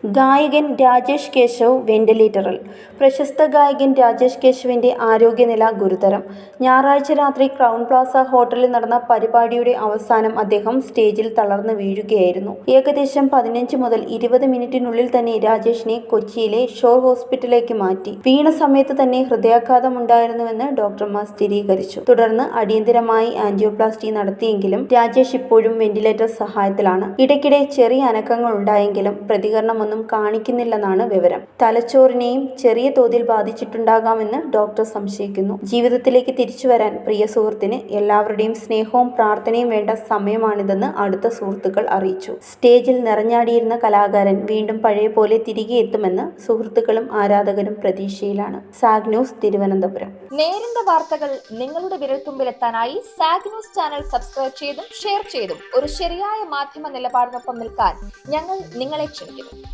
ഗായകൻ രാജേഷ് കേശവ് വെന്റിലേറ്ററിൽ. പ്രശസ്ത ഗായകൻ രാജേഷ് കേശവിന്റെ ആരോഗ്യനില ഗുരുതരം. ഞായറാഴ്ച രാത്രി ക്രൗൺ പ്ലാസ ഹോട്ടലിൽ നടന്ന പരിപാടിയുടെ അവസാനം അദ്ദേഹം സ്റ്റേജിൽ തളർന്ന് വീഴുകയായിരുന്നു. ഏകദേശം 15 മുതൽ 20 മിനിറ്റിനുള്ളിൽ തന്നെ രാജേഷിനെ കൊച്ചിയിലെ ഷോർ ഹോസ്പിറ്റലിലേക്ക് മാറ്റി. വീണ സമയത്ത് തന്നെ ഹൃദയാഘാതമുണ്ടായിരുന്നുവെന്ന് ഡോക്ടർമാർ സ്ഥിരീകരിച്ചു. തുടർന്ന് അടിയന്തരമായി ആൻജിയോപ്ലാസ്റ്റി നടത്തിയെങ്കിലും രാജേഷ് ഇപ്പോഴും വെന്റിലേറ്റർ സഹായത്തിലാണ്. ഇടയ്ക്കിടെ ചെറിയ അനക്കങ്ങൾ ഉണ്ടായെങ്കിലും പ്രതികരണമൊന്നും കാണിക്കുന്നില്ലെന്നാണ് വിവരം. തലച്ചോറിനെയും ചെറിയ തോതിൽ ബാധിച്ചിട്ടുണ്ടാകാമെന്ന് ഡോക്ടർ സംശയിക്കുന്നു. ജീവിതത്തിലേക്ക് തിരിച്ചുവരാൻ പ്രിയ സുഹൃത്തിന് എല്ലാവരുടെയും സ്നേഹവും പ്രാർത്ഥനയും വേണ്ട സമയമാണിതെന്ന് അടുത്ത സുഹൃത്തുക്കൾ അറിയിച്ചു. സ്റ്റേജിൽ നിറഞ്ഞാടിയിരുന്ന കലാകാരൻ വീണ്ടും പഴയ പോലെ തിരികെ എത്തുമെന്ന് സുഹൃത്തുക്കളും ആരാധകരും പ്രതീക്ഷയിലാണ്. Zag news, Thiruvananthapuram. നേരിന്റെ വാർത്തകൾ നിങ്ങളുടെ വിരൽത്തുമ്പിലെത്താനായി സാഗ് ന്യൂസ് ചാനൽ സബ്സ്ക്രൈബ് ചെയ്തും ഷെയർ ചെയ്തും ഒരു ശരിയായ മാധ്യമ നിലപാടിനൊപ്പം നിൽക്കാൻ ഞങ്ങൾ നിങ്ങളെ ക്ഷണിക്കുന്നു.